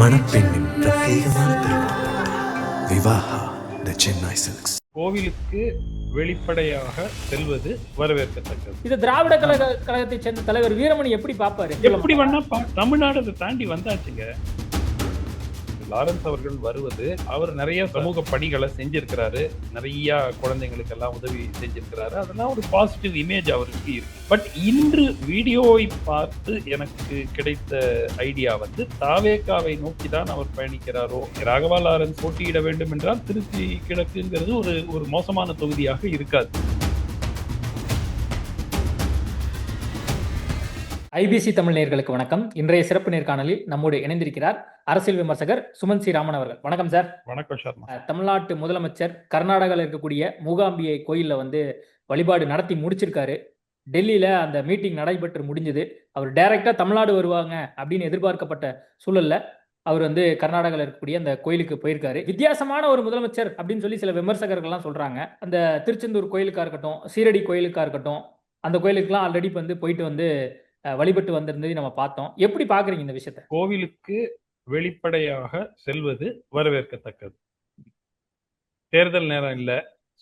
மணப்பெண்ணின் பிரத்யேகமான திருமணம் விவாஹா தி சென்னை சில்க்ஸ். கோவிலுக்கு வெளிப்படையாக செல்வது வரவேற்கத்தக்கது. இது திராவிட கழகத்தை சேர்ந்த தலைவர் வீரமணி எப்படி பார்ப்பாரு? எப்படி வேணா தமிழ்நாடு அதை தாண்டி வந்தாச்சுங்க. லாரன்ஸ் அவர்கள் வருவது, அவர் நிறைய சமூக பணிகளை செஞ்சிருக்கிறாரு, நிறைய குழந்தைங்களுக்கு எல்லாம் உதவி செஞ்சிருக்கிறாரு. அதெல்லாம் ஒரு பாசிட்டிவ் இமேஜ் அவருக்கு இருக்கு. பட் இன்று வீடியோவை பார்த்து எனக்கு கிடைத்த ஐடியா வந்து தாவேகாவை நோக்கி தான் அவர் பயணிக்கிறாரோ. ராகவா லாரன்ஸ் போட்டியிட வேண்டும் என்றால் திருச்சி கிழக்குங்கிறது ஒரு மோசமான தொகுதியாக இருக்காது. ஐபிசி தமிழ் நேயர்களுக்கு வணக்கம். இன்றைய சிறப்பு நேர்காணலில் நம்மோடு இணைந்திருக்கிறார் அரசியல் விமர்சகர் சுமன் சி ராமன் அவர்கள். வணக்கம் சார். வணக்கம் சர்மா. தமிழ்நாட்டு முதலமைச்சர் கர்நாடகாவில் இருக்கக்கூடிய மூகாம்பிகை கோயிலில் வழிபாடு நடத்தி முடிச்சிருக்காரு. டெல்லியில அந்த மீட்டிங் நடைபெற்று முடிஞ்சது. அவர் டைரக்டா தமிழ்நாடு வருவாங்க அப்படின்னு எதிர்பார்க்கப்பட்ட சூழல்ல அவர் கர்நாடகாவில் இருக்கக்கூடிய அந்த கோயிலுக்கு போயிருக்காரு. வித்தியாசமான ஒரு முதலமைச்சர் அப்படின்னு சொல்லி சில விமர்சகர்கள்லாம் சொல்றாங்க. அந்த திருச்செந்தூர் கோயிலுக்கா இருக்கட்டும், சீரடி கோயிலுக்கா இருக்கட்டும், அந்த கோயிலுக்குலாம் ஆல்ரெடி போயிட்டு வழிபட்டு வந்திருந்ததை நம்ம பார்த்தோம். எப்படி பாக்குறீங்க இந்த விஷயத்தை? கோவிலுக்கு வெளிப்படையாக செல்வது வரவேற்கத்தக்கது. தேர்தல் நேரம் இல்ல,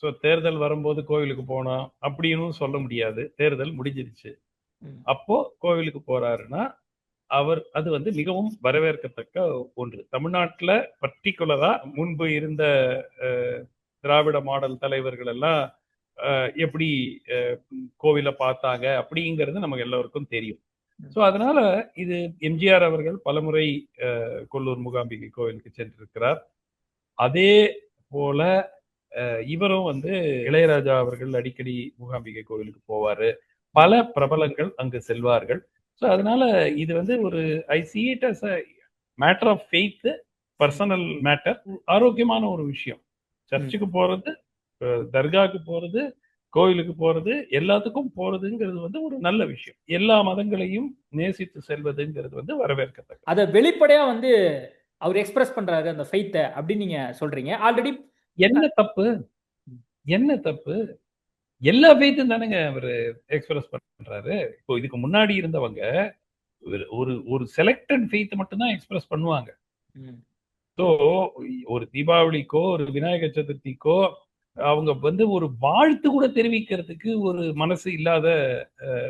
சோ தேர்தல் வரும்போது கோவிலுக்கு போனோம் அப்படின்னு சொல்ல முடியாது. தேர்தல் முடிஞ்சிருச்சு. அப்போ கோவிலுக்கு போறாருன்னா அவர் அது மிகவும் வரவேற்கத்தக்க ஒன்று. தமிழ்நாட்டுல பர்டிகுலரா முன்பு இருந்த திராவிட மாடல் தலைவர்கள் எல்லாம் எப்படி கோவிலை பார்த்தாங்க அப்படிங்கிறது நமக்கு எல்லோருக்கும் தெரியும். ஸோ அதனால இது எம்ஜிஆர் அவர்கள் பலமுறை கொல்லூர் மூகாம்பிகை கோவிலுக்கு சென்றிருக்கிறார். அதே போல இவரும் இளையராஜா அவர்கள் அடிக்கடி மூகாம்பிகை கோவிலுக்கு போவாரு. பல பிரபலங்கள் அங்கு செல்வார்கள். ஸோ அதனால இது ஒரு I see it as a matter of faith, personal matter. ஆரோக்கியமான ஒரு விஷயம். சர்ச்சுக்கு போறது, தர்காவுக்கு போறது, கோயிலுக்கு போறது, எல்லாத்துக்கும் போறதுங்கிறது ஒரு நல்ல விஷயம். எல்லா மதங்களையும் நேசித்து செல்வதுங்கிறது வரவேற்கத்தக்க. அதை வெளிப்படையா அவர் எக்ஸ்பிரஸ் பண்றாரு அந்த ஃபெய்த்தை அப்படின்னு நீங்க சொல்றீங்க. ஆல்ரெடி என்ன தப்பு? எல்லா ஃபெய்த்தும் தானேங்க அவர் எக்ஸ்பிரஸ் பண்றாரு. இப்போ இதுக்கு முன்னாடி இருந்தவங்க ஒரு செலக்டட் ஃபெய்த் மட்டும் தான் எக்ஸ்பிரஸ் பண்ணுவாங்க. ஸோ ஒரு தீபாவளிக்கோ ஒரு விநாயகர் சதுர்த்திக்கோ அவங்க ஒரு வாழ்த்து கூட தெரிவிக்கிறதுக்கு ஒரு மனசு இல்லாத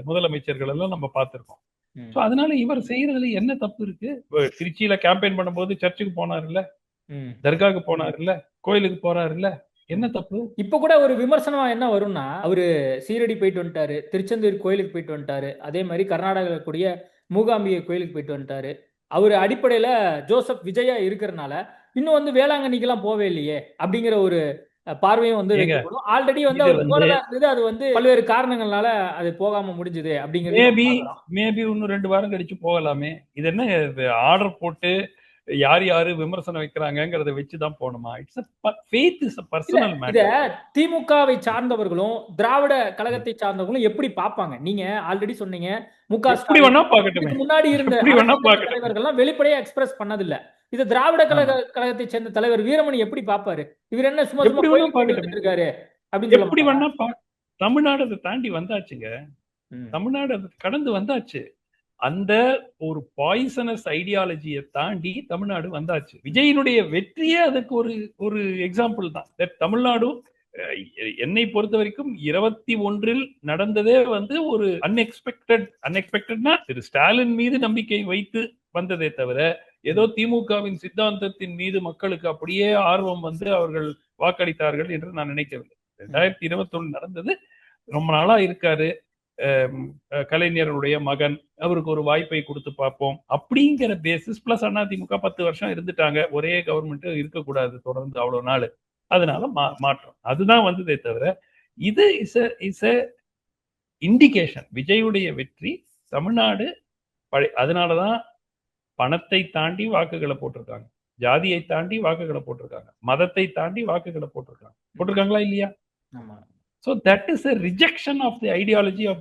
முதலமைச்சர்கள் எல்லாம் நம்ம பார்த்திருக்கோம். ஸோ அதனால இவர் செய்யறதுல என்ன தப்பு இருக்கு? திருச்சியில கேம்பெயின் பண்ணும்போது சர்ச்சுக்கு போனாருல்ல, தர்காவுக்கு போனாருல்ல, கோயிலுக்கு போறாருல்ல, என்ன தப்பு? இப்ப கூட ஒரு விமர்சனமா என்ன வரும்னா, அவரு சீரடி போயிட்டு வந்துட்டாரு, திருச்செந்தூர் கோயிலுக்கு போயிட்டு வந்துட்டாரு, அதே மாதிரி கர்நாடகாவில் கூடிய மூகாம்பிகை கோயிலுக்கு போயிட்டு வந்துட்டாரு. அவரு அடிப்படையில ஜோசப் விஜயா இருக்கிறதுனால இன்னும் வேளாங்கண்ணிக்கெல்லாம் போவே இல்லையே அப்படிங்கிற ஒரு பார்வையும் வைக்கப்படும். ஆல்ரெடி அவர் போறதா இருந்தது, அது பல்வேறு காரணங்களால அது போகாம முடிஞ்சது அப்படிங்கிறது. மேபி இன்னும் 2 வாரம் கழிச்சு போகலாமே. இது என்ன ஆர்டர் போட்டு யாரு விமர்சனம் வைக்கிறாங்கிறத வச்சுதான் போகணுமா? It's a faith is a personal matter. திமுகவை சார்ந்தவர்களும் திராவிட கழகத்தை சார்ந்தவர்களும் எப்படி பார்ப்பாங்க? நீங்க ஆல்ரெடி சொன்னீங்க முக ஸ்டாலின் முன்னாடி இருந்த தலைவர்கள்லாம் வெளிப்படையா எக்ஸ்பிரஸ் பண்ணதில்லை. இது திராவிட கழகத்தை சேர்ந்த தலைவர் வீரமணி எப்படி பார்ப்பாரு? இவர் என்ன சும்மா இருக்காரு அப்படின்னு எப்படி வேணா தமிழ்நாடு அதை தாண்டி வந்தாச்சுங்க. தமிழ்நாடு அதை கடந்து வந்தாச்சு. அந்த ஒரு பாய்சனஸ் ஐடியாலஜியை தாண்டி தமிழ்நாடு வந்தாச்சு. விஜயினுடைய வெற்றியே அதுக்கு ஒரு எக்ஸாம்பிள் தான். தமிழ்நாடு என்னை பொறுத்த வரைக்கும் 21 நடந்ததே ஒரு அன்எக்ஸ்பெக்டட்னா திரு ஸ்டாலின் மீது நம்பிக்கை வைத்து வந்ததே தவிர ஏதோ திமுகவின் சித்தாந்தத்தின் மீது மக்களுக்கு அப்படியே ஆர்வம் அவர்கள் வாக்களித்தார்கள் என்று நான் நினைக்கவில்லை. 2021 நடந்தது. ரொம்ப நாளா இருக்காரு கலைஞருடைய மகன், அவருக்கு ஒரு வாய்ப்பை கொடுத்து பார்ப்போம் அப்படிங்கிற பேசிஸ். பிளஸ் அதிமுக 10 வருஷம் இருந்துட்டாங்க. ஒரே கவர்மெண்ட் இருக்கக்கூடாது தொடர்ந்து அவ்வளவு நாள். அதனால மாற்றம் அதுதான் வந்ததே தவிர இது இஸ் இண்டிகேஷன். விஜயுடைய வெற்றி தமிழ்நாடு அதனாலதான் பணத்தை தாண்டி வாக்குகளை போட்டிருக்காங்க, ஜாதியை தாண்டி வாக்குகளை போட்டிருக்காங்க, மதத்தை தாண்டி வாக்குகளை போட்டிருக்காங்களா இல்லையா? So that is a rejection of the ideology of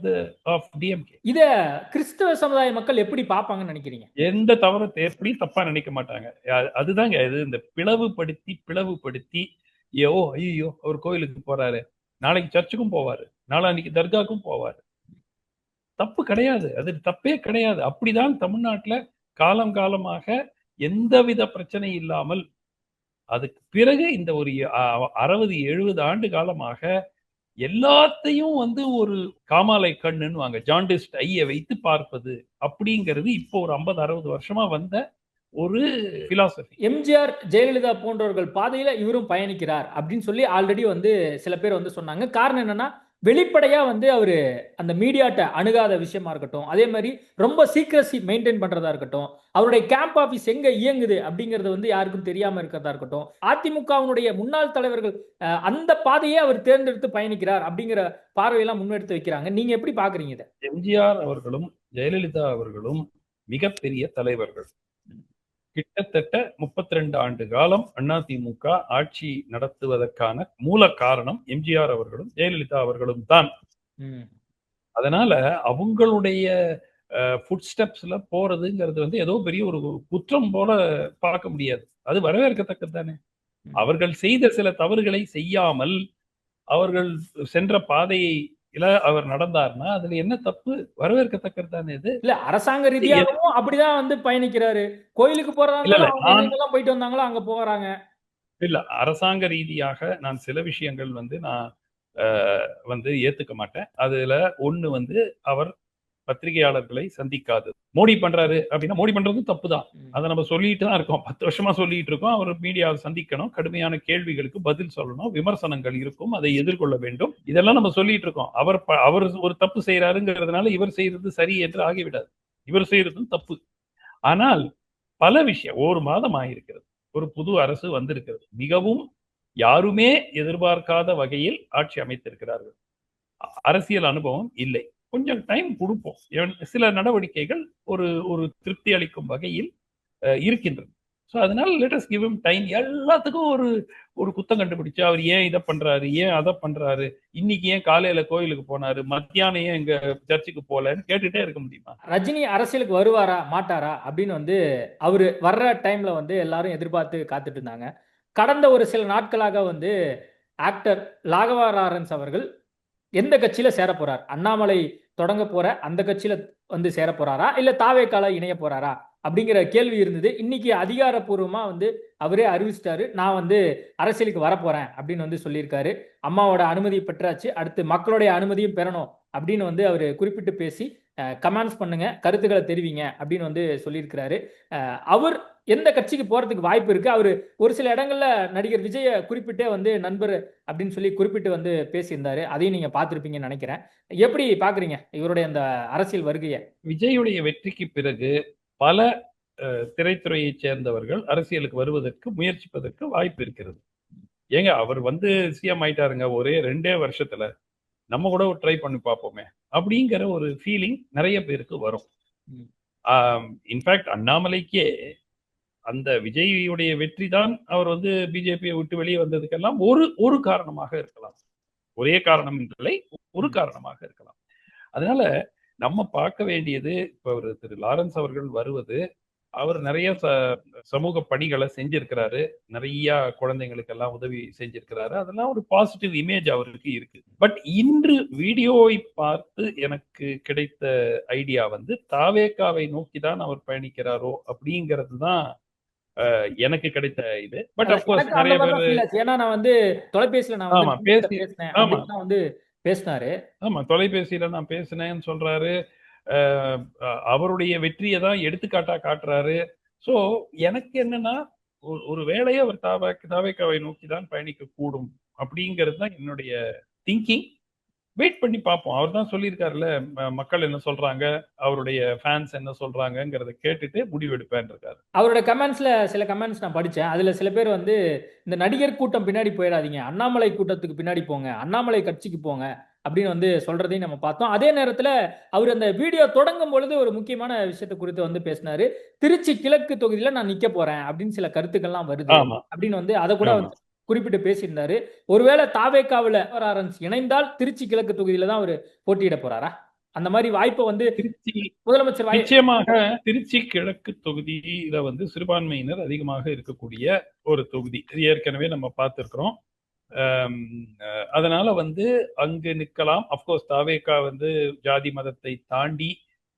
DMK. இத கிறிஸ்தவ சமுதாய மக்கள் எப்படி பார்ப்பாங்கன்னு நினைக்கிறீங்க? எந்த தவறு எப்படி தப்பா நினைக்க மாட்டாங்க. அதுதாங்க இது இந்த பிளவுபடுத்தி ஐயோ அவர் கோயிலுக்கு போறாரு, நாளைக்கு சர்ச்சுக்கும் போவாரு, நாளைக்கு தர்காவுக்கும் போவாரு. தப்பு கிடையாது, அது தப்பே கிடையாது. அப்படிதான் தமிழ்நாட்டுல காலமாக எந்தவித பிரச்சனை இல்லாமல் அதுக்கு பிறகு இந்த ஒரு 60-70 ஆண்டு காலமாக எல்லாத்தையும் வந்து ஒரு காமாலை கண்ணுன்னு வாங்க ஜாண்டிஸ்ட் ஐயை வைத்து பார்ப்பது அப்படிங்கிறது இப்போ ஒரு 50-60 வருஷமா வந்த ஒரு பிலாசபி. எம்ஜிஆர் ஜெயலலிதா போன்றவர்கள் பாதையில இவரும் பயணிக்கிறார் அப்படின்னு சொல்லி ஆல்ரெடி வந்து சில பேர் வந்து சொன்னாங்க. காரணம் என்னன்னா வெளிப்படையா வந்து அவரு அந்த மீடியாட்ட அணுகாத விஷயமா இருக்கட்டும், அதே மாதிரி ரொம்ப சீக்ரசி மெயின்டைன் பண்றதா இருக்கட்டும், அவருடைய கேம்ப் ஆபீஸ் எங்க இயங்குது அப்படிங்கறது வந்து யாருக்கும் தெரியாம இருக்கிறதா இருக்கட்டும், அதிமுகவினுடைய முன்னாள் தலைவர்கள் அந்த பாதையே அவர் தேர்ந்தெடுத்து பயணிக்கிறார் அப்படிங்கிற பார்வையெல்லாம் முன்னெடுத்து வைக்கிறாங்க. நீங்க எப்படி பாக்குறீங்க இதை? எம்ஜிஆர் அவர்களும் ஜெயலலிதா அவர்களும் மிகப்பெரிய தலைவர்கள். கிட்டத்தட்ட 32 ஆண்டு காலம் அதிமுக ஆட்சி நடத்துவதற்கான மூல காரணம் எம்ஜிஆர் அவர்களும் ஜெயலலிதா அவர்களும் தான். அதனால அவங்களுடைய ஃபுட் ஸ்டெப்ஸ்ல போறதுங்கிறது வந்து ஏதோ பெரிய ஒரு குற்றம் போல பார்க்க முடியாது. அது வரவேற்கத்தக்கது தானே. அவர்கள் செய்த சில தவறுகளை செய்யாமல் அவர்கள் சென்ற பாதையை அவர் நடந்தார்னா அதுல என்ன தப்பு? வரவேற்கத்தக்கது தானே இது. இல்ல அரசாங்க ரீதியாகவும் அப்படிதான் வந்து பயணிக்கிறாரு. கோயிலுக்கு போறதா போயிட்டு வந்தாங்களோ அங்க போறாங்க. இல்ல அரசாங்க ரீதியாக நான் சில விஷயங்கள் வந்து நான் வந்து ஏத்துக்க மாட்டேன். அதுல ஒண்ணு வந்து அவர் பத்திரிகையாளர்களை சந்திக்காது. மோடி பண்றாரு அப்படின்னா மோடி பண்றது தப்பு தான். அதை நம்ம சொல்லிட்டு தான் இருக்கோம். 10 வருஷமா சொல்லிட்டு இருக்கோம். அவர் மீடியாவை சந்திக்கணும், கடுமையான கேள்விகளுக்கு பதில் சொல்லணும், விமர்சனங்கள் இருக்கும், அதை எதிர்கொள்ள வேண்டும். இதெல்லாம் நம்ம சொல்லிட்டு இருக்கோம். அவர் ஒரு தப்பு செய்யறாருங்கிறதுனால இவர் செய்யறது சரி என்று ஆகிவிடாது. இவர் செய்யறதும் தப்பு. ஆனால் பல விஷயம் ஒரு மாதம் ஆகியிருக்கிறது. ஒரு புது அரசு வந்திருக்கிறது. மிகவும் யாருமே எதிர்பார்க்காத வகையில் ஆட்சி அமைத்திருக்கிறார்கள். அரசியல் அனுபவம் இல்லை. கொஞ்சம் டைம் கொடுப்போம். சில நடவடிக்கைகள் ஒரு திருப்தி அளிக்கும் வகையில் இருக்கின்றது. ஸோ அதனால let us give him time. எல்லாத்துக்கும் ஒரு குத்தம் கண்டுபிடிச்சு அவர் ஏன் இதை பண்றாரு, ஏன் அதை பண்றாரு, இன்னைக்கு ஏன் காலையில கோயிலுக்கு போனாரு, மத்தியானம் ஏன் எங்க சர்ச்சுக்கு போலன்னு கேட்டுட்டே இருக்க முடியுமா? ரஜினி அரசியலுக்கு வருவாரா மாட்டாரா அப்படின்னு வந்து அவரு வர்ற டைம்ல வந்து எல்லாரும் எதிர்பார்த்து காத்துட்டு இருந்தாங்க. கடந்த ஒரு சில நாட்களாக வந்து ஆக்டர் ராகவா லாரன்ஸ் அவர்கள் எந்த கட்சியில சேர போறார், அண்ணாமலை தொடங்க போற அந்த கட்சியில வந்து சேர போறாரா இல்ல தாவேக்கால இணைய போறாரா அப்படிங்கிற கேள்வி இருந்தது. இன்னைக்கு அதிகாரப்பூர்வமா வந்து அவரே அறிவிச்சிட்டாரு, நான் வந்து அரசியலுக்கு வரப்போறேன் அப்படின்னு வந்து சொல்லியிருக்காரு. அம்மாவோட அனுமதி பெற்றாச்சு, அடுத்து மக்களுடைய அனுமதியும் பெறணும் அப்படின்னு வந்து அவர் குறிப்பிட்டு பேசி கமெண்ட்ஸ் பண்ணுங்க, கருத்துக்களை தெரிவிங்க அப்படின்னு வந்து சொல்லியிருக்கிறாரு. அவர் எந்த கட்சிக்கு போறதுக்கு வாய்ப்பு இருக்கு? அவரு ஒரு சில இடங்கள்ல நடிகர் விஜய குறிப்பிட்டே வந்து நண்பர் அப்படின்னு சொல்லி குறிப்பிட்டு வந்து பேசியிருந்தாரு. அதையும் நீங்க பார்த்திருப்பீங்கன்னு நினைக்கிறேன். எப்படி பாக்குறீங்க இவருடைய அந்த அரசியல் வருகையை? விஜயுடைய வெற்றிக்கு பிறகு பல திரைத்துறையை சேர்ந்தவர்கள் அரசியலுக்கு வருவதற்கு முயற்சிப்பதற்கு வாய்ப்பு இருக்கிறது. ஏங்க அவர் வந்து சிஎம் ஆயிட்டாருங்க ஒரே 2 வருஷத்துல, நம்ம கூட ட்ரை பண்ணி பார்ப்போமே அப்படிங்கிற ஒரு ஃபீலிங் நிறைய பேருக்கு வரும். இன்ஃபேக்ட் அண்ணாமலைக்கே அந்த விஜயுடைய வெற்றி தான் அவர் வந்து பிஜேபியை விட்டு வெளியே வந்ததுக்கெல்லாம் ஒரு காரணமாக இருக்கலாம். ஒரே காரணம் இல்லை, ஒரு காரணமாக இருக்கலாம். அதனால நம்ம பார்க்க வேண்டியது இப்ப அவர் திரு லாரன்ஸ் அவர்கள் வருவது, அவர் நிறைய சமூக பணிகளை செஞ்சிருக்கிறாரு, நிறைய குழந்தைங்களுக்கு எல்லாம் உதவி செஞ்சிருக்கிறாரு. அதெல்லாம் ஒரு பாசிட்டிவ் இமேஜ் அவருக்கு இருக்கு. பட் இன்று வீடியோவை பார்த்து எனக்கு கிடைத்த ஐடியா வந்து தாவேக்காவை நோக்கி தான் அவர் பயணிக்கிறாரோ அப்படிங்கிறது தான் எனக்கு கிடைத்த இது. பட் அப்கோர்ஸ் நிறைய பேர் ஏன்னா நான் வந்து தொலைபேசியில நான் பேசினேன் அப்படின்னு வந்து பேசினாரு. ஆமா, தொலைபேசியில நான் பேசினேன்னு சொல்றாரு. அவருடைய வெற்றியை தான் எடுத்துக்காட்டா காட்டுறாரு. சோ எனக்கு என்னன்னா ஒரு வேளையை அவர் தாவேக்காவை நோக்கி தான் பயணிக்க கூடும் அப்படிங்கிறது தான் என்னுடைய திங்கிங். வெயிட் பண்ணி பார்ப்போம். அவர் தான் சொல்லியிருக்காருல்ல, மக்கள் என்ன சொல்றாங்க, அவருடைய ஃபேன்ஸ் என்ன சொல்றாங்கிறத கேட்டுட்டு முடிவெடுப்பேன் இருக்காரு. அவரோட கமெண்ட்ஸ்ல சில கமெண்ட்ஸ் நான் படிச்சேன். அதுல சில பேர் வந்து இந்த நடிகர் கூட்டம் பின்னாடி போயிடாதீங்க, அண்ணாமலை கூட்டத்துக்கு பின்னாடி போங்க, அண்ணாமலை கட்சிக்கு போங்க அப்படின்னு வந்து சொல்றதையும் நம்ம பார்த்தோம். அதே நேரத்துல அவர் அந்த வீடியோ தொடங்கும் பொழுது ஒரு முக்கியமான விஷயத்தை குறித்து வந்து பேசினாரு. திருச்சி கிழக்கு தொகுதியில நான் நிக்க போறேன் அப்படின்னு சில கருத்துக்கள்லாம் வருது அப்படின்னு வந்து அதை கூட குறிப்பிட்டு பேசியிருந்தாரு. ஒருவேளை தாவேக்காவுல லாரன்ஸ் இணைந்தால் திருச்சி கிழக்கு தொகுதியில தான் அவர் போட்டியிட போறாரா? அந்த மாதிரி வாய்ப்பை வந்து முதலமைச்சர் நிச்சயமாக திருச்சி கிழக்கு தொகுதியில வந்து சிறுபான்மையினர் அதிகமாக இருக்கக்கூடிய ஒரு தொகுதி, ஏற்கனவே நம்ம பார்த்திருக்கிறோம். அதனால வந்து அங்கு நிற்கலாம். அப்கோர்ஸ் தாவேக்கா வந்து ஜாதி மதத்தை தாண்டி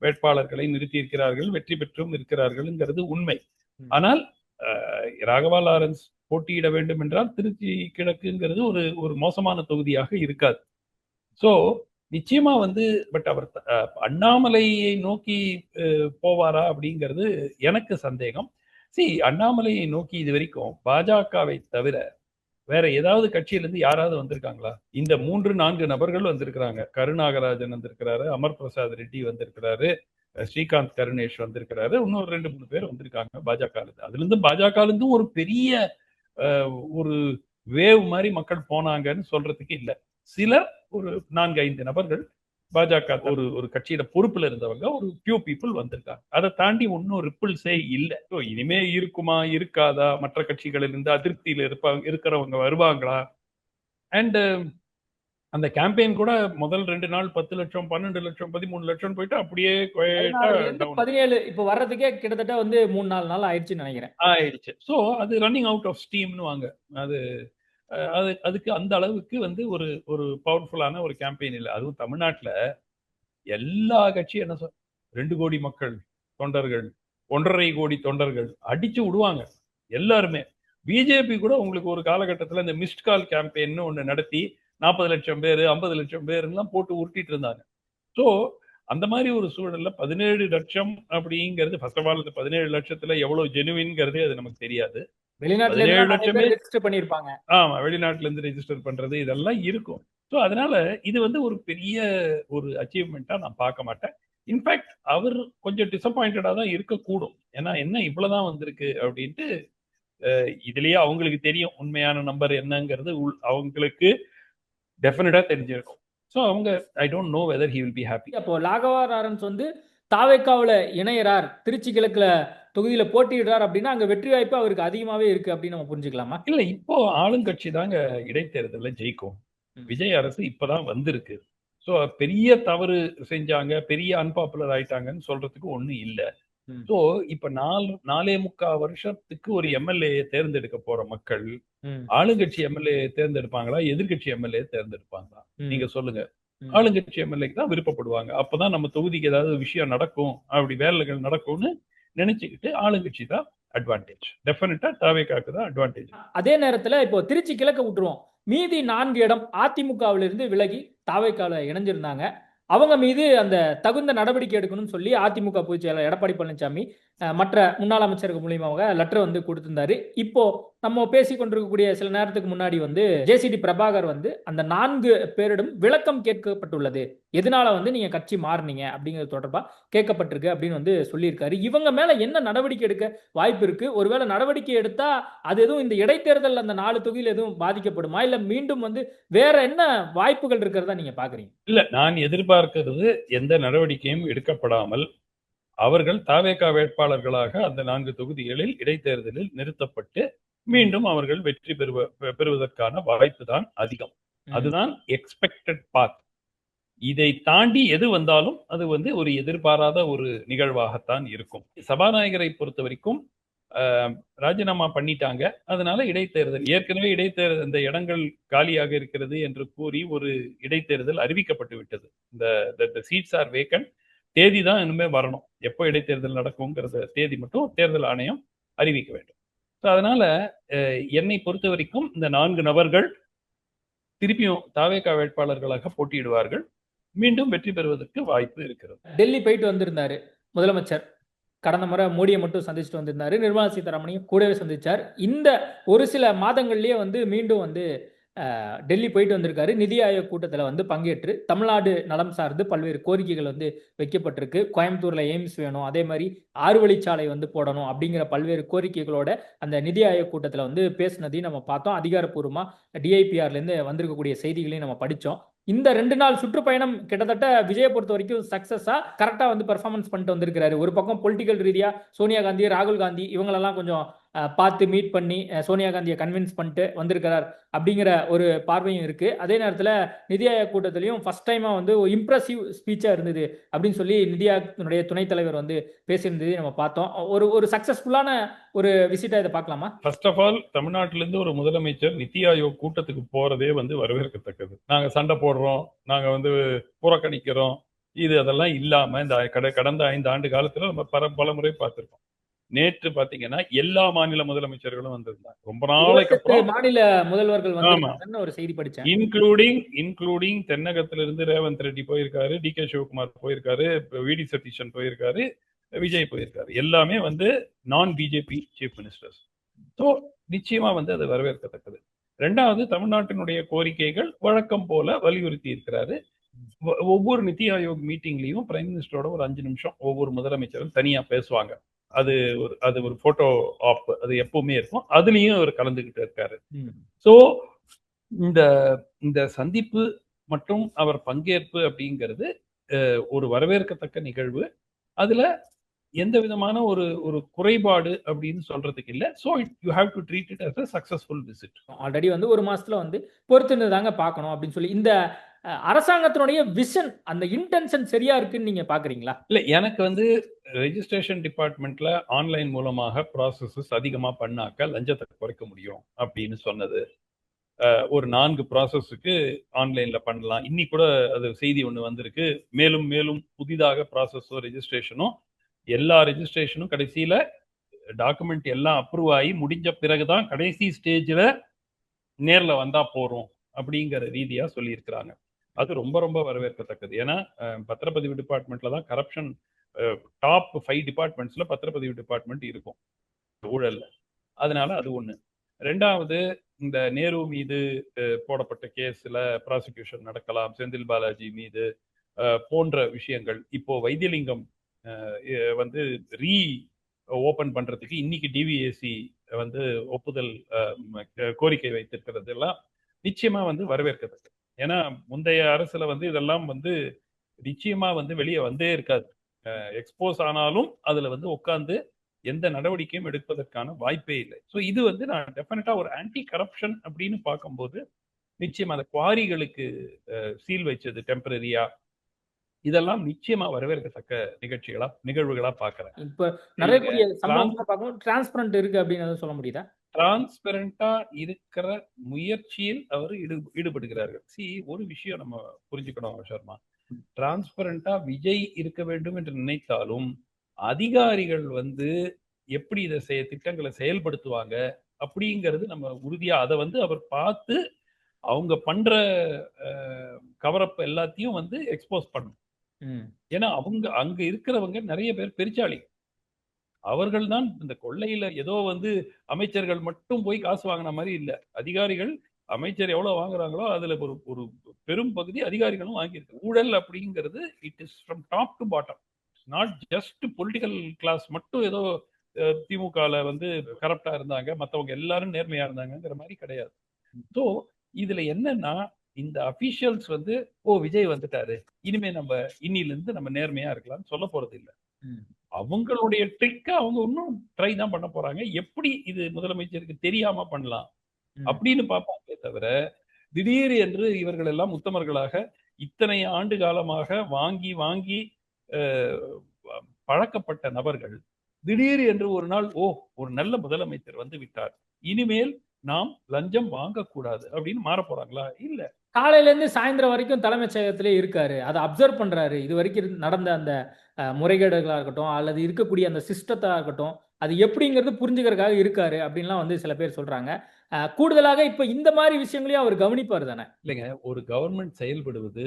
வேட்பாளர்களை நிறுத்தி இருக்கிறார்கள், வெற்றி பெற்றும் இருக்கிறார்கள்ங்கிறது உண்மை. ஆனால் ராகவா லாரன்ஸ் போட்டியிட வேண்டும் என்றால் திருச்சி கிழக்குங்கிறது ஒரு ஒரு மோசமான தொகுதியாக இருக்காது. ஸோ நிச்சயமா வந்து பட் அவர் அண்ணாமலையை நோக்கி போவாரா அப்படிங்கிறது எனக்கு சந்தேகம். அண்ணாமலையை நோக்கி இது வரைக்கும் பாஜகவை தவிர வேற ஏதாவது கட்சியிலிருந்து யாராவது வந்திருக்காங்களா? இந்த 3-4 நபர்கள் வந்திருக்கிறாங்க. கருநாகராஜன் வந்திருக்கிறாரு, அமர் பிரசாத் ரெட்டி வந்திருக்கிறாரு, ஸ்ரீகாந்த் கருணேஷ் வந்திருக்கிறாரு, இன்னொரு 2-3 பேர் வந்திருக்காங்க பாஜக. அதுல இருந்து பாஜக இருந்து ஒரு பெரிய ஒரு வேவ் மாதிரி மக்கள் போனாங்கன்னு சொல்றதுக்கு இல்ல. சிலர் ஒரு 4-5 நபர்கள் பாஜக ஒரு ஒரு கட்சியில பொறுப்புல இருந்தவங்க ஒரு ஃபியூ பீப்புள் வந்திருக்காங்க. அதை தாண்டி ஒன்னும் ரிப்பிள்ஸே இல்ல. இனிமே இருக்குமா இருக்காதா, மற்ற கட்சிகளில் இருந்து அதிருப்தியில இருக்கிறவங்க வருவாங்களா? அண்ட் அந்த கேம்பெயின் கூட முதல் 2 நாள் 10 லட்சம் 12 லட்சம் 13 லட்சம் போயிட்டு அப்படியே 17 இப்ப வர்றதுக்கே கிட்டத்தட்ட வந்து 3-4 நாள் ஆயிடுச்சுன்னு நினைக்கிறேன். ஆயிடுச்சு. ஸோ அது ரன்னிங் அவுட் ஆஃப் ஸ்டீம்னு வாங்க. அது அதுக்கு அந்த அளவுக்கு வந்து ஒரு ஒரு பவர்ஃபுல்லான ஒரு கேம்பெயின் இல்லை. அதுவும் தமிழ்நாட்டில் எல்லா கட்சியும் என்ன 2 கோடி மக்கள் தொண்டர்கள், 1.5 கோடி தொண்டர்கள் அடிச்சு விடுவாங்க எல்லாருமே. பிஜேபி கூட உங்களுக்கு ஒரு காலகட்டத்தில் இந்த மிஸ்ட் கால் கேம்பெயின் ஒன்று நடத்தி 40 லட்சம் பேர் 50 லட்சம் பேர்லாம் போட்டு உருட்டிட்டு இருந்தாங்க. ஸோ அந்த மாதிரி ஒரு சூழல்ல 17 லட்சம் அப்படிங்கிறது ஃபர்ஸ்ட் ஆஃப் ஆல் 17 லட்சத்துல எவ்வளவு ஜெனுவின்ங்கிறதே அது நமக்கு தெரியாது. வெளிநாட்டுல 17 லட்சமே ரெஜிஸ்டர் பண்ணிருப்பாங்க. ஆமா, வெளிநாட்டுல இருந்து ரெஜிஸ்டர் பண்றது இதெல்லாம் இருக்கும். ஸோ அதனால இது வந்து ஒரு பெரிய ஒரு அச்சீவ்மெண்ட்டா நான் பார்க்க மாட்டேன். இன்ஃபேக்ட் அவர் கொஞ்சம் டிசப்பாயிண்டடா தான் இருக்கக்கூடும். ஏன்னா என்ன இவ்வளவுதான் வந்திருக்கு அப்படின்ட்டு இதுலயே அவங்களுக்கு தெரியும் உண்மையான நம்பர் என்னங்கிறது அவங்களுக்கு டெஃபினட்டா தெரிஞ்சிருக்கும். ஸோ அவங்க I don't know whether he will be happy. அப்போ ராகவா லாரன்ஸ் வந்து தாவேக்காவுல இணையறார், திருச்சி கிழக்குல தொகுதியில போட்டியிடுறார் அப்படின்னா அங்க வெற்றி வாய்ப்பு அவருக்கு அதிகமாவே இருக்கு அப்படின்னு நம்ம புரிஞ்சுக்கலாமா? இல்ல, இப்போ ஆளுங்கட்சி தாங்க இடைத்தேர்தல்ல ஜெயிக்கும். விஜய் அரசு இப்பதான் வந்திருக்கு. ஸோ பெரிய தவறு செஞ்சாங்க, பெரிய அன்பாப்புலர் ஆயிட்டாங்கன்னு சொல்றதுக்கு ஒண்ணும் இல்ல. ஸோ இப்ப 4.25 வருஷத்துக்கு ஒரு எம்எல்ஏ தேர்ந்தெடுக்க போற மக்கள் ஆளுங்கட்சி எம்எல்ஏ தேர்ந்தெடுப்பாங்களா, எதிர்கட்சி எம்எல்ஏ தேர்ந்தெடுப்பாங்களா? நீங்க சொல்லுங்க. ஆளுங்கட்சி எம்எல்ஏக்கு தான் விருப்பப்படுவாங்க. அப்பதான் நம்ம தொகுதிக்கு ஏதாவது விஷயம் நடக்கும், அப்படி வேலைகள் நடக்கும்னு நினைச்சுக்கிட்டு ஆளுங்கட்சி தான் அட்வான்டேஜ். டெஃபினட்டா தாவேக்காக்கு தான் அட்வான்டேஜ். அதே நேரத்துல இப்போ திருச்சி கிழக்க விட்டுருவோம். மீதி 4 இடம் அதிமுகவிலிருந்து விலகி தாவேக்கால இணைஞ்சிருந்தாங்க. அவங்க மீது அந்த தகுந்த நடவடிக்கை எடுக்கணும்னு சொல்லி அதிமுக பொதுச் செயலாளர் எடப்பாடி பழனிசாமி மற்ற முன்னாள் அமைச்சர்கள் மூலியமாக லெட்டர் வந்து கொடுத்திருந்தாரு. இப்போ நம்ம பேசிக் கொண்டிருக்கக்கூடிய சில நேரத்துக்கு முன்னாடி வந்து ஜேசிடி பிரபாகர் வந்து அந்த 4 பேரிடம் விளக்கம் கேட்கப்பட்டுள்ளது. எதனால வந்து நீங்க கட்சி மாறினீங்க அப்படிங்கிறது தொடர்பா கேட்கப்பட்டிருக்கு அப்படின்னு வந்து சொல்லியிருக்காரு. இவங்க மேல என்ன நடவடிக்கை எடுக்க வாய்ப்பு இருக்கு? ஒருவேளை நடவடிக்கை எடுத்தா அது எதுவும் இந்த இடைத்தேர்தல் அந்த 4 தொகுதியில் எதுவும் பாதிக்கப்படுமா, இல்ல மீண்டும் வந்து வேற என்ன வாய்ப்புகள் இருக்கிறதா நீங்க பாக்குறீங்க? இல்ல, நான் எதிர்பார்க்கிறது எந்த நடவடிக்கையும் எடுக்கப்படாமல் அவர்கள் தாவேகா வேட்பாளர்களாக அந்த 4 தொகுதிகளில் இடைத்தேர்தலில் நிறுத்தப்பட்டு மீண்டும் அவர்கள் வெற்றி பெறுவதற்கான வாய்ப்பு தான் அதிகம். அதுதான் எக்ஸ்பெக்டட் பாத். இதை தாண்டி எது வந்தாலும் அது வந்து ஒரு எதிர்பாராத ஒரு நிகழ்வாகத்தான் இருக்கும். சபாநாயகரை பொறுத்த வரைக்கும் ராஜினாமா பண்ணிட்டாங்க. அதனால இடைத்தேர்தல் ஏற்கனவே இந்த இடங்கள் காலியாக இருக்கிறது என்று கூறி ஒரு இடைத்தேர்தல் அறிவிக்கப்பட்டு விட்டது. இந்த சீட்ஸ் ஆர் வேக்கன்ட். தேதி தான் இனிமே வரணும். எப்போ இடைத்தேர்தல் நடக்கும்ங்கிறத தேதி மட்டும் தேர்தல் ஆணையம் அறிவிக்க வேண்டும். அதனால என்னை பொறுத்த வரைக்கும் இந்த 4 நபர்கள் திருப்பியும் தாவேகா வேட்பாளர்களாக போட்டியிடுவார்கள். மீண்டும் வெற்றி பெறுவதற்கு வாய்ப்பு இருக்கிறது. டெல்லி போயிட்டு வந்திருந்தாரு முதலமைச்சர். கடந்த முறை மோடியை மட்டும் சந்திச்சுட்டு வந்திருந்தாரு. நிர்மலா சீதாராமனையும் கூடவே சந்திச்சார். இந்த ஒரு சில மாதங்கள்லயே வந்து மீண்டும் வந்து டெல்லி போயிட்டு வந்திருக்காரு. நிதி ஆயோக் கூட்டத்தில் வந்து பங்கேற்று தமிழ்நாடு நலம் சார்ந்து பல்வேறு கோரிக்கைகள் வந்து வைக்கப்பட்டிருக்கு. கோயம்புத்தூர்ல எய்ம்ஸ் வேணும், அதே மாதிரி 6 வழிச்சாலை வந்து போடணும் அப்படிங்கிற பல்வேறு கோரிக்கைகளோட அந்த நிதி ஆயோக் கூட்டத்தில் வந்து பேசினதையும் நம்ம பார்த்தோம். அதிகாரப்பூர்வமா டிஐபிஆர்ல இருந்து வந்திருக்கக்கூடிய செய்திகளையும் நம்ம படித்தோம். இந்த 2 நாள் சுற்றுப்பயணம் கிட்டத்தட்ட விஜயை பொறுத்த வரைக்கும் சக்சஸா கரெக்டா வந்து பெர்ஃபார்மன்ஸ் பண்ணிட்டு வந்திருக்கிறாரு. ஒரு பக்கம் பொலிட்டிக்கல் ரீதியா சோனியா காந்தி, ராகுல் காந்தி இவங்களெல்லாம் கொஞ்சம் பார்த்து மீட் பண்ணி சோனியா காந்தியை கன்வின்ஸ் பண்ணிட்டு வந்திருக்கிறார் அப்படிங்கிற ஒரு பார்வையும் இருக்கு. அதே நேரத்தில் நிதி ஆயோக் கூட்டத்திலையும் ஃபர்ஸ்ட் டைமா வந்து இம்ப்ரெசிவ் ஸ்பீச்சா இருந்தது அப்படின்னு சொல்லி நிதி ஆயோக் துணைத் தலைவர் வந்து பேசியிருந்தது நம்ம பார்த்தோம். ஒரு சக்சஸ்ஃபுல்லான ஒரு விசிட்டா இதை பார்க்கலாமா? ஃபர்ஸ்ட் ஆஃப் ஆல் தமிழ்நாட்டிலிருந்து ஒரு முதலமைச்சர் நிதி ஆயோக் கூட்டத்துக்கு போறதே வந்து வரவேற்கத்தக்கது. நாங்க சண்டை போடுறோம், நாங்க வந்து புறக்கணிக்கிறோம், அதெல்லாம் இல்லாம இந்த கடந்த 5 ஆண்டு காலத்துல நம்ம பல முறை பார்த்திருக்கோம். நேற்று பாத்தீங்கன்னா எல்லா மாநில முதலமைச்சர்களும் வந்திருந்தாங்க. ரொம்ப நாளைக்கு 28 அப்புறம். மாநில முதல்வர்கள் ஆமா. வந்திருக்காங்கன்னு ஒரு செய்தி படிச்சேன். இன்க்ளூடிங் தென்னகத்திலிருந்து ரேவந்த் ரெட்டி போயிருக்காரு, டி.கே. சிவகுமார் போயிருக்காரு, வி.டி. சதீஷன் போயிருக்காரு, விஜய் போயிருக்காரு. எல்லாமே வந்து நான் பிஜேபி சீஃப் மினிஸ்டர்ஸ். ஸோ நிச்சயமா வந்து அது வரவேற்கத்தக்கது. 2வது, தமிழ்நாட்டினுடைய கோரிக்கைகள் வழக்கம் போல வலியுறுத்தி இருக்கிறாரு. ஒவ்வொரு நிதி ஆயோக் மீட்டிங்லயும் பிரைம் மினிஸ்டரோட ஒரு 5 நிமிஷம் ஒவ்வொரு முதலமைச்சரும் தனியா பேசுவாங்க. அது ஒரு போட்டோ ஆப், அது எப்பவுமே இருக்கும். அதுலயும் அவர் கலந்துகிட்டு இருக்காரு. சோ இந்த இந்த சந்திப்பு மற்றும் அவர் பங்கேற்பு அப்படிங்கிறது ஒரு வரவேற்கத்தக்க நிகழ்வு. அதுல எந்த விதமான ஒரு ஒரு குறைபாடு அப்படின்னு சொல்றதுக்கு இல்ல. So you have to treat it as a successful visit. Already வந்து ஒரு மாசத்துல வந்து பொறுத்திருந்து தாங்க பார்க்கணும் அப்படின்னு சொல்லி இந்த அரசாங்கத்தினுடைய விஷன், அந்த இன்டென்ஷன் சரியா இருக்குன்னு நீங்க பாக்குறீங்களா? இல்ல, எனக்கு வந்து ரெஜிஸ்ட்ரேஷன் டிபார்ட்மெண்ட்ல ஆன்லைன் மூலமாக ப்ராசஸஸ் அதிகமா பண்ணாக்க லஞ்சத்தை குறைக்க முடியும் அப்படின்னு சொன்னது. ஒரு 4 ப்ராசஸுக்கு ஆன்லைன்ல பண்ணலாம். இன்னைக்கு கூட அது செய்தி ஒன்று வந்திருக்கு. மேலும் மேலும் புதிதாக ப்ராசஸோ ரெஜிஸ்ட்ரேஷனோ எல்லா ரெஜிஸ்ட்ரேஷனும் கடைசியில டாக்குமெண்ட் எல்லாம் அப்ரூவ் ஆகி முடிஞ்ச பிறகுதான் கடைசி ஸ்டேஜில் நேர்ல வந்தா போறோம் அப்படிங்கிற ரீதியா சொல்லியிருக்கிறாங்க. அது ரொம்ப ரொம்ப வரவேற்கத்தக்கது. ஏன்னா பத்திரப்பதிவு டிபார்ட்மெண்ட்ல தான் கரப்ஷன் டாப் 5 டிபார்ட்மெண்ட்ஸ்ல பத்திரப்பதிவு டிபார்ட்மெண்ட் இருக்கும் ஊழல்ல. அதனால அது ஒண்ணு. 2வது, இந்த நேரு மீது போடப்பட்ட கேஸ்ல ப்ராசிக்யூஷன் நடக்கலாம், செந்தில் பாலாஜி மீது போன்ற விஷயங்கள். இப்போ வைத்தியலிங்கம் வந்து ஓபன் பண்றதுக்கு இன்னைக்கு டிவிஎஸ்சி வந்து ஒப்புதல் கோரிக்கை வைத்திருக்கிறது எல்லாம் நிச்சயமா வந்து வரவேற்கத்தக்கது. ஏன்னா முந்தைய அரசுல வந்து இதெல்லாம் வந்து நிச்சயமா வந்து வெளியே வந்தே இருக்காது. எக்ஸ்போஸ் ஆனாலும் அதுல வந்து உட்கார்ந்து எந்த நடவடிக்கையும் எடுப்பதற்கான வாய்ப்பே இல்லை. ஸோ இது வந்து நான் டெஃபினட்டா ஒரு ஆன்டி கரப்ஷன் அப்படின்னு பார்க்கும்போது நிச்சயமா அந்த குவாரிகளுக்கு சீல் வச்சது டெம்பரரியா, இதெல்லாம் நிச்சயமா வரவேற்கத்தக்க நிகழ்வுகளா பார்க்கிறேன். இப்ப நிறைய சம்பவங்களை பார்க்கணும், டிரான்ஸ்பரண்ட் இருக்கு அப்படின்னு சொல்ல முடியுதா? டிரான்ஸ்பரண்டா இருக்கிற முயற்சியில் அவர் ஈடுபடுகிறார்கள். ஒரு விஷயம் நம்ம புரிஞ்சுக்கணும் சர்மா. டிரான்ஸ்பரண்டா விஜய் இருக்க வேண்டும் என்று நினைத்தாலும் அதிகாரிகள் வந்து எப்படி இதை திட்டங்களை செயல்படுத்துவாங்க அப்படிங்கிறது நம்ம உறுதியா அதை வந்து அவர் பார்த்து அவங்க பண்ற கவரப் எல்லாத்தையும் வந்து எக்ஸ்போஸ் பண்ணணும். ஏன்னா அவங்க அங்க இருக்கிறவங்க நிறைய பேர் பெருச்சாளி. அவர்கள் தான் இந்த கொள்ளையில ஏதோ வந்து அமைச்சர்கள் மட்டும் போய் காசு வாங்கின மாதிரி இல்ல. அதிகாரிகள் அமைச்சர் எவ்வளவு வாங்குறாங்களோ அதுல ஒரு ஒரு பெரும் பகுதி அதிகாரிகளும் வாங்கியிருக்கு. ஊழல் அப்படிங்கிறது it is from top to bottom. Not just political class மட்டும் ஏதோ திமுகல வந்து கரப்டா இருந்தாங்க, மற்றவங்க எல்லாரும் நேர்மையா இருந்தாங்கிற மாதிரி கிடையாது. ஸோ இதுல என்னன்னா இந்த அபிஷியல்ஸ் வந்து விஜய் வந்துட்டாரு, இனிமே நம்ம இன்னிலிருந்து நம்ம நேர்மையா இருக்கலாம்னு சொல்ல போறது இல்லை. அவங்களுடைய ட்ரிக்க அவங்க இன்னும் ட்ரை தான் பண்ண போறாங்க. எப்படி இது முதலமைச்சருக்கு தெரியாம பண்ணலாம் அப்படின்னு பார்ப்பாங்களே தவிர, திடீர் என்று இவர்கள் எல்லாம் உத்தமர்களாக இத்தனை ஆண்டு காலமாக வாங்கி வாங்கி பழக்கப்பட்ட நபர்கள் திடீர் என்று ஒரு நாள் ஒரு நல்ல முதலமைச்சர் வந்து விட்டார், இனிமேல் நாம் லஞ்சம் வாங்கக்கூடாது அப்படின்னு மாற போறாங்களா? இல்ல. காலையில இருந்து சாயந்தரம் வரைக்கும் தலைமைச் செயலகத்திலே இருக்காரு, அதை அப்சர்வ் பண்றாரு. இது வரைக்கும் நடந்த அந்த முறைகேடுகளா இருக்கட்டும் அல்லது இருக்கக்கூடிய அந்த சிஸ்டத்தா இருக்கட்டும், அது எப்படிங்கிறது புரிஞ்சுக்கிறதுக்காக இருக்காரு அப்படின்லாம் வந்து சில பேர் சொல்றாங்க. கூடுதலாக இப்ப இந்த மாதிரி விஷயங்களையும் அவர் கவனிப்பார் தானே? இல்லைங்க, ஒரு கவர்மெண்ட் செயல்படுவது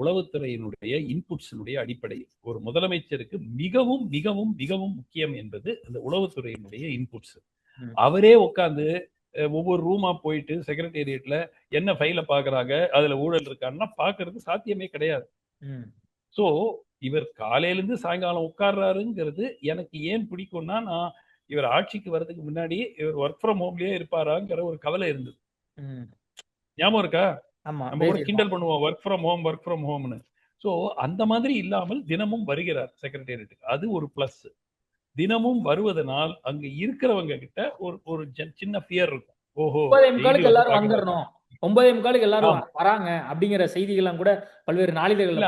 உளவுத்துறையினுடைய இன்புட்ஸினுடைய அடிப்படையில். ஒரு முதலமைச்சருக்கு மிகவும் மிகவும் மிகவும் முக்கியம் என்பது அந்த உளவுத்துறையினுடைய இன்புட்ஸ். அவரே உட்கார்ந்து ஒவ்வொரு ரூமா போயிட்டு செக்ரட்டேரியட்ல என்ன ஃபைல பாக்குறாங்க, அதுல ஊழல் இருக்கான்னா பாக்குறது சாத்தியமே கிடையாது. சோ இவர் காலையிலிருந்து சாயங்காலம் உட்கார்றாருங்கிறது எனக்கு ஏன் பிடிக்கும்னா, நான் இவர் ஆட்சிக்கு வர்றதுக்கு முன்னாடி இவர் ஒர்க் ஃப்ரம் ஹோம்லயே இருப்பாராங்கிற ஒரு கவலை இருந்தது. ஞாபகம் இருக்கா? நம்ம கூட கிண்டல் பண்ணுவோம் ஒர்க் ஃப்ரம் ஹோம்னு. சோ அந்த மாதிரி இல்லாமல் தினமும் வருகிறார் செக்ரட்டேரியட்டுக்கு. அது ஒரு பிளஸ். தினமும் வருவதனால் அங்க இருக்கிறவங்க கிட்ட ஒரு சின்ன ஃபியர் இருக்கும். 9:45 எல்லாரும் வந்துடணும், 9:45 எல்லாரும் வராங்க அப்படிங்கிற செய்திகள்லாம் கூட பல்வேறு நாளிதழ்கள்.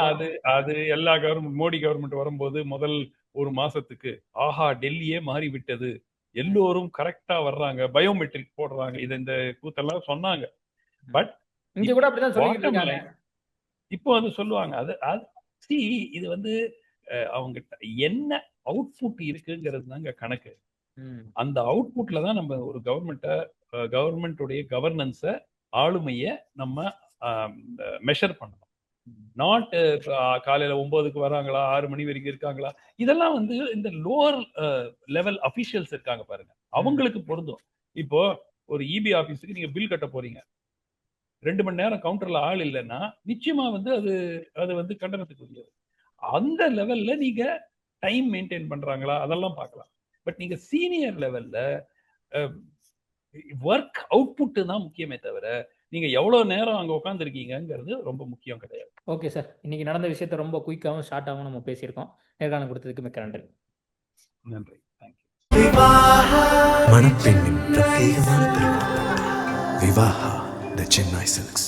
அது எல்லா மோடி கவர்மெண்ட் வரும்போது முதல் ஒரு மாசத்துக்கு ஆஹா டெல்லியே மாறிவிட்டது, எல்லோரும் கரெக்டா வர்றாங்க, பயோமெட்ரிக் போடுறாங்க, இந்த கூத்தெல்லாம் சொன்னாங்க. பட் இங்க கூட அப்படிதான் சொல்லிட்டு இருக்காங்க. இப்போ அது சொல்லுவாங்க. இது வந்து அவங்க என்ன அவுட்புட் இருக்குங்கிறது தாங்க கணக்கு. ம். அந்த அவுட்புட்ல தான் நம்ம ஒரு கவர்மெண்ட்டுடைய கவர்னன்ஸை, ஆளுமையை நம்ம மெஷர் பண்ணணும். நாட் காலையில 9க்கு வராங்களா, 6 மணி வரைக்கும் இருக்காங்களா, இதெல்லாம் வந்து இந்த லோவர் லெவல் அபிஷியல்ஸ் இருக்காங்க பாருங்க, அவங்களுக்கு பொருந்தும். இப்போ ஒரு இபி ஆபீஸுக்கு நீங்க பில் கட்ட போறீங்க, 2 மணி நேரம் கவுண்டர்ல ஆள் இல்லைன்னா நிச்சயமா வந்து அது வந்து கண்டனத்துக்குரியது. அந்த லெவல்ல நீங்க டைம் மெயின்டைன் பண்றாங்களா, அதெல்லாம் பார்க்கலாம். பட் நீங்க சீனியர் லெவல்ல ஒர்க் அவுட்புட் தான் முக்கியமே தவிர, நீங்க எவ்வளவு நேரம் அங்க உட்கார்ந்துருக்கீங்கங்கிறது ரொம்ப முக்கியம் கிடையாது. Okay sir. இன்னைக்கு நடந்த விஷயத்த ரொம்ப குயிக்காவும், ஷார்ட்டாவும் நம்ம பேசியிருக்கோம். நேர்காணல் கொடுத்ததுக்கு மிக்க நன்றி. நன்றி. தேங்க்யூ. மணப்பெண்ணின் பிரத்யேகமான திருமணம் விவாஹா த சென்னை சில்க்ஸ்.